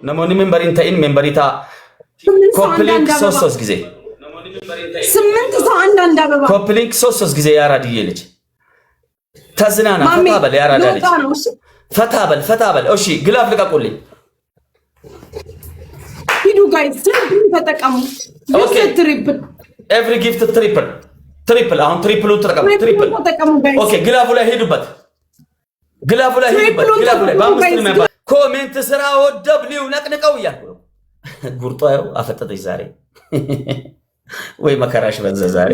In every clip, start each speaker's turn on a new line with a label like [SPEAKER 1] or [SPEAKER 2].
[SPEAKER 1] نموني منبرين تاين منبريتا كوبلينك سوسوس جزء
[SPEAKER 2] سمنت ساندان دابا
[SPEAKER 1] كوبلينك سوسوس جزء يا رادي يلج تزنانا فتابل يا رادي فتابل أوشي غلاف لك أقول لي
[SPEAKER 2] هيدو جايز تتكامو
[SPEAKER 1] Okay.
[SPEAKER 2] triple
[SPEAKER 1] every gift triple أهون triple وتركم triple okay غلاف ولا هيدو بات غلاف ولا بامستر ما كومنت سرا ودبليو نقنقው ያልኩ ጉርጦ አፈጠጠኝ ዛሬ ወይ መከራሽ በዛ ዛሬ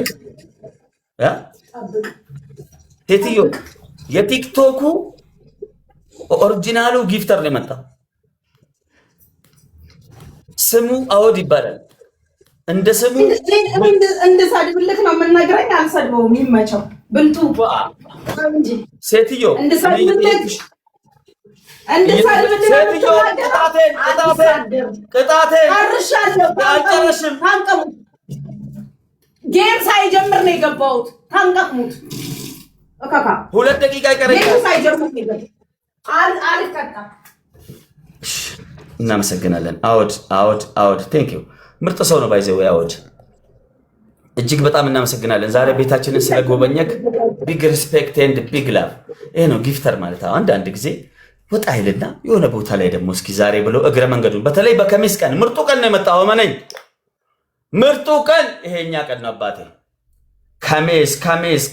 [SPEAKER 1] ቴቲዮ የቲክቶኩ ኦሪጂናሉ ጊፍተር ነው የመጣው ስሙ አውድ ይባላል እንደ ስሙ
[SPEAKER 2] እንደ ሳድብልክ ነው የምነግረኝ አልሰድበውም ይመቸው ብልጡ እንጂ
[SPEAKER 1] ሴትዮ
[SPEAKER 2] እንደ ሳድብልክ
[SPEAKER 1] ቅጣቴን
[SPEAKER 2] አልጨረስም ታንቀሙ ጌም ሳይጀምር ነው የገባሁት ታንቀሙት እካካ
[SPEAKER 1] 2 ደቂቃ ይቀረኛል
[SPEAKER 2] ጌም ሳይጀምር ነው የገባሁት አልቀጣ
[SPEAKER 1] እናመሰግናለን አውድ ቴንክ ዩ ምርጥ ሰው ነው ባይዘው አውድ እጅግ በጣም እናመሰግናለን ዛሬ ቤታችንን ስለጎበኘክ ቢግ ሪስፔክት ኤንድ ቢግ ላቭ ይሄ ነው ጊፍተር ማለት አንድ ጊዜ ወጣ አይልና የሆነ ቦታ ላይ ደግሞ እስኪ ዛሬ ብሎ እግረ መንገዱን በተለይ በከሚስ ቀን ምርጡ ቀን ነው የመጣው ማነኝ ምርጡ ቀን ይሄኛ ቀን ነው አባቴ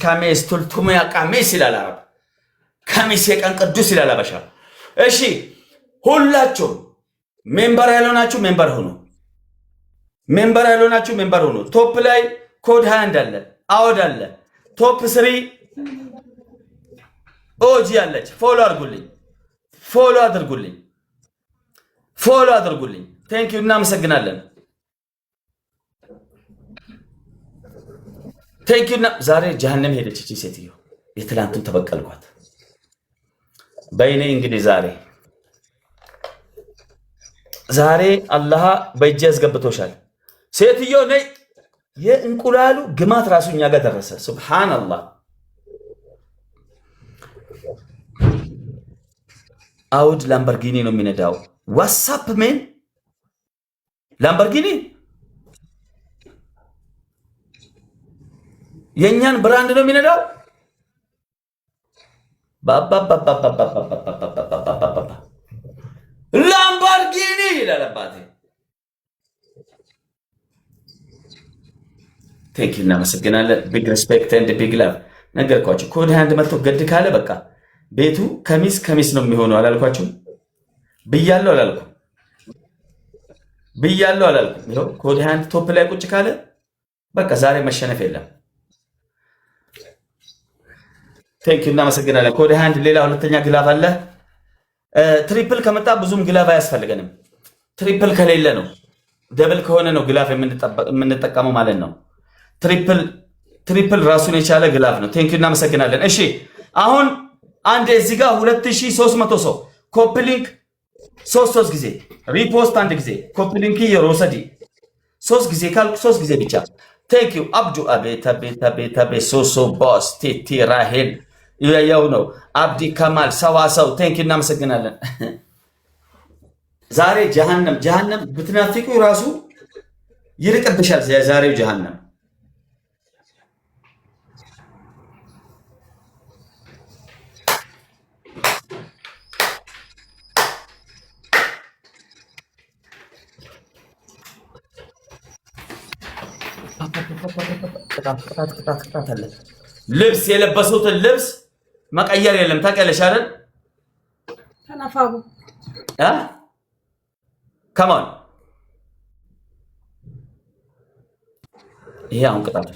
[SPEAKER 1] ከሚስ ቱልቱሚያ ከሚስ ይላል አረብ ከሚስ የቀን ቅዱስ ይላል አበሻ እሺ ሁላችሁ ሜምበር ያልሆናችሁ ሜምበር ሆኑ ቶፕ ላይ ኮድ 21 አለ አውድ አለ ቶፕ 3 ኦጂ አለች ፎሎ አድርጉልኝ ቴንክ ዩ እናመሰግናለን ቴንክ ዩ ዛሬ ጀሃነም ሄደች እቺ ሴትዮ የትላንቱን ተበቀልኳት በእኔ እንግዲህ ዛሬ አላህ በእጅ ያስገብቶሻል ሴትዮ ነይ የእንቁላሉ ግማት ራሱኛ ጋር ደረሰ ሱብሃንአላህ አውድ ላምበርጊኒ ነው የሚነዳው ዋትስአፕ ሜን ላምበርጊኒ የኛን ብራንድ ነው የሚነዳው ላምበርጊኒ ይላልባቴ ቴንክ ዩ እናመሰግናለን ቢግ ሪስፔክት ኤንድ ቢግ ላቭ ነገርኳችሁ ኮድ 21 መጥቶ ገድ ካለ በቃ ቤቱ ከሚስ ነው የሚሆነው አላልኳችሁ ብያለሁ አላልኩም ይሄው ኮድ 21 ቶፕ ላይ ቁጭ ካለ በቃ ዛሬ መሸነፍ የለም ቴንክ ዩ እናመሰግናለን ኮድ 21 ሌላ ሁለተኛ ግላፍ አለ ትሪፕል ከመጣ ብዙም ግላፍ አያስፈልገንም ትሪፕል ከሌለ ነው ደብል ከሆነ ነው ግላፍ የምንጠቀመው ማለት ነው ትሪፕል ራሱን የቻለ ግላፍ ነው ቴንክ ዩ እናመሰግናለን እሺ አሁን አንድ እዚህ ጋር 2300 ሰው ኮፕሊንክ 3 ጊዜ ሪፖስት አንድ ጊዜ ኮፕሊንክ የሮሰዲ 3 ጊዜ ካልኩ 3 ጊዜ ብቻ ቴንክ ዩ አብዱ አቤት ሶሶ ቦስ ቲቲ ራሄል ያው ነው አብዲ ከማል ሰዋሰው ቴንክ ዩ እናመሰግናለን ዛሬ ጀሃነም ብትናፍቁ ራሱ ይርቅብሻል ዛሬው ጀሃነም ቅጣት አለ ልብስ የለበሱትን ልብስ መቀየር የለም ታውቂያለሽ አይደል
[SPEAKER 2] ተናፋቡ
[SPEAKER 1] ከማን ይሄ አሁን ቅጣት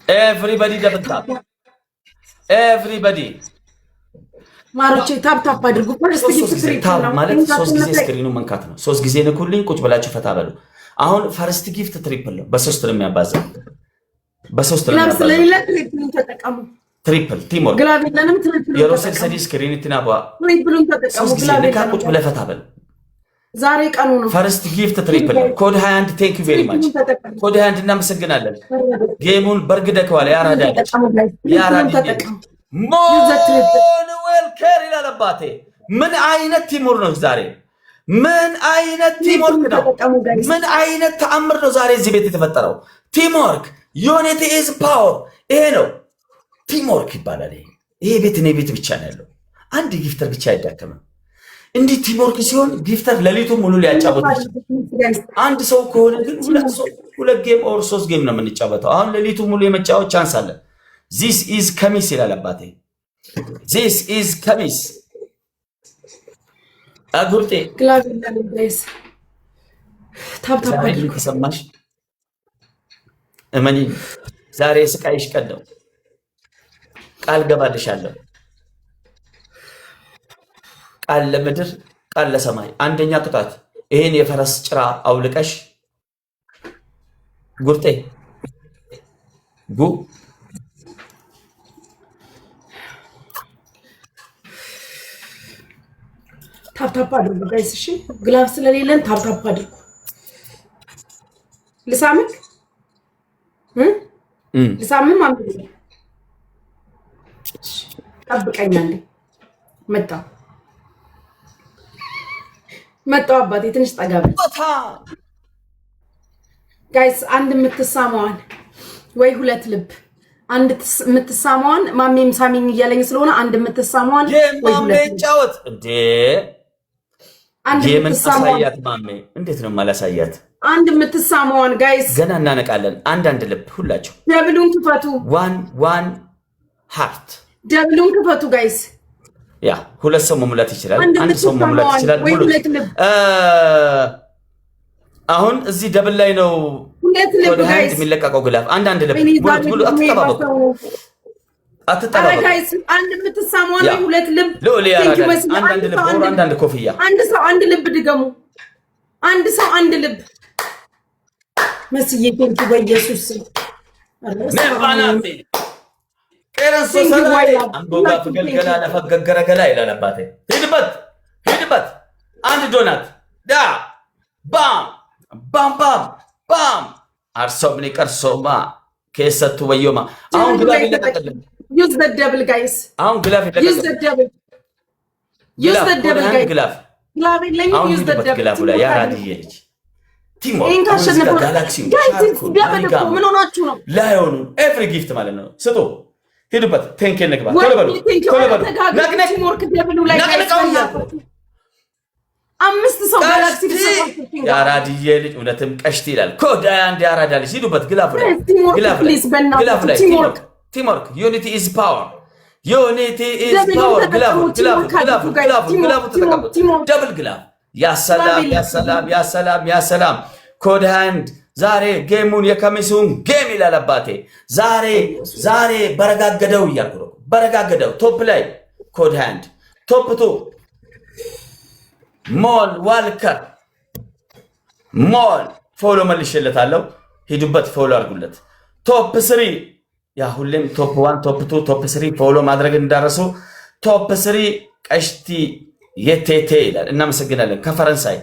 [SPEAKER 1] ኤቭሪባዲ ደብታብ ኤቭሪባዲ
[SPEAKER 2] ማሮቼ ታፕ አድርጉ ፈርስት ጊፍት
[SPEAKER 1] ማለት 3 ጊዜ ስክሪኑ መንካት ነው 3 ጊዜ ንኩልኝ ቁጭ ብላችሁ ፈታ በሉ አሁን ፈርስት ጊፍት ትሪፕል ነው በ3 ነው የሚያባዛው በ3 ነው የሚያባዛው ትሪፕል ቲሞር
[SPEAKER 2] ግላቪለንም ትሪፕል
[SPEAKER 1] የሮሴል ሰዲ ስክሪን ትናባ
[SPEAKER 2] ትሪፕሉን ተጠቀሙ
[SPEAKER 1] ግላቪለካ ቁጭ ብለህ ፈታ በሉ
[SPEAKER 2] ዛሬ ቀኑ ነው
[SPEAKER 1] ፈርስት ጊፍት ትሪፕል ኮድ 21 ቴንክ ዩ ቬሪ ማች ኮድ 21 እናመሰግናለን ጌሙን በርግደከዋል ያራዳ ሞን ዌልከር ይላል አባቴ ምን አይነት ቲምወርክ ነው ዛሬ? ምን አይነት ቲምወርክ ነው? ምን አይነት ተአምር ነው ዛሬ እዚህ ቤት የተፈጠረው? ቲምወርክ ዩኒቲ ኢዝ ፓወር። ይሄ ነው ቲምወርክ ይባላል። ይሄ ቤት እኔ ቤት ብቻ ነው ያለው። አንድ ጊፍተር ብቻ አይዳከምም። እንዲህ ቲምወርክ ሲሆን ጊፍተር ሌሊቱን ሙሉ ሊያጫወት ይችላል። አንድ ሰው ከሆነ ግን ሁለት ጌም ኦር 3 ጌም ነው የምንጫወተው። አሁን ሌሊቱን ሙሉ የመጫወት ቻንስ አለ። ዚስ ኢዝ ከሚስ ይላል አባቴ። ዚስ ኢዝ ከሚስ አጉርጤ
[SPEAKER 2] ግላቪላስ ታብታብ
[SPEAKER 1] ተሰማሽ? እመኒ ዛሬ ስቃይሽ ቀን ነው። ቃል ገባልሻለሁ። ቃል ለምድር ቃል ለሰማይ። አንደኛ ቅጣት ይሄን የፈረስ ጭራ አውልቀሽ ጉርጤ ጉ
[SPEAKER 2] ታብታብ አድርጉ ጋይስ። እሺ ግላቭ ስለሌለን ታብታብ አድርጉ። ልሳምክ ልሳምም አምጥ ጠብቀኝ አንዴ። መጣው አባቴ ትንሽ ጠጋ በል ጋይስ። አንድ የምትሳማዋን ወይ ሁለት ልብ፣ አንድ የምትሳማዋን ማሜም ሳሚኝ እያለኝ ስለሆነ አንድ የምትሳማዋን ወይ ሁለት
[SPEAKER 1] ጫወት እንዴ። አንድ የምትሳማያት ማሜ እንዴት ነው ማላሳያት?
[SPEAKER 2] አንድ የምትሳማዋን ጋይስ
[SPEAKER 1] ገና እናነቃለን። አንድ ልብ ሁላችሁ
[SPEAKER 2] ደብሉን ክፈቱ።
[SPEAKER 1] ዋን ሃርት
[SPEAKER 2] ደብሉን ክፈቱ ጋይስ።
[SPEAKER 1] ያ ሁለት ሰው መሙላት ይችላል። አንድ ሰው መሙላት ይችላል። ሙሉ አሁን እዚህ ደብል ላይ ነው
[SPEAKER 2] ሁለት ልብ ጋይስ
[SPEAKER 1] የሚለቀቀው ግላፍ። አንድ ልብ ሙሉ አትጠባበቁ።
[SPEAKER 2] ጋይስ አንድ የምትሳማዋን ወይ ሁለት ልብ
[SPEAKER 1] አንድ ልብ ኦር አንድ ኮፍያ።
[SPEAKER 2] አንድ ሰው አንድ ልብ ድገሙ። አንድ ሰው አንድ ልብ መስዬ ቴንኪ በኢየሱስ
[SPEAKER 1] ነባናቴ ቀረንሶ ሰላይ አንጎጋ ፍገልገላ ለፈገገረገላ ይላል አባቴ። ሂድበት አንድ ዶናት ዳ ባም ባም ባም ባም አርሶብኒ ቀርሶማ ከሰቱ ወዮማ። አሁን ግላፍ ይለቀቅልን።
[SPEAKER 2] ዩዝ ዘ ደብል ጋይስ።
[SPEAKER 1] አሁን ግላፍ ይለቀቅልን።
[SPEAKER 2] ዩዝ ዘ ደብል ጋይስ። ግላፍ የለኝም። ዩዝ ዘ ደብል
[SPEAKER 1] ግላፍ ላይ ያራድዬ ልጅ
[SPEAKER 2] ቲምወርክ ጋላክሲ ምን ሆናችሁ ነው?
[SPEAKER 1] ላይሆኑ ኤቭሪ ጊፍት ማለት ነው። ስጡ ሂዱበት። ቴንኬን ንግባ። ቶሎ በሉ ነቅነቅ።
[SPEAKER 2] ቲምወርክ ደብሉ ላይ አምስት ሰው ጋላክሲ ተሰፋችሁ
[SPEAKER 1] ያራድዬ ልጅ እውነትም ቀሽት ይላል። ኮዳ አንድ ያራዳ ልጅ ሂዱበት። ግላፍ ላይ ቲምወርክ ዩኒቲ ኢዝ ፓወር። ዩኒቲ ኢዝ ፓወር። ግላፍ ተጠቀሙት። ደብል ግላፍ። ያሰላም ኮድ ሃንድ ዛሬ ጌሙን የከሚሱን ጌም ይላል አባቴ። ዛሬ በረጋገደው እያልኩ ነው። በረጋገደው ቶፕ ላይ ኮድ ሃንድ፣ ቶፕ 2 ሞል ዋልከር ሞል ፎሎ መልሼለታለሁ። ሂዱበት ፎሎ አድርጉለት። ቶፕ 3 ያ ሁሌም ቶፕ 1 ቶፕ 2 ቶፕ 3 ፎሎ ማድረግ እንዳረሱ። ቶፕ 3 ቀሽቲ የቴቴ ይላል። እናመሰግናለን ከፈረንሳይ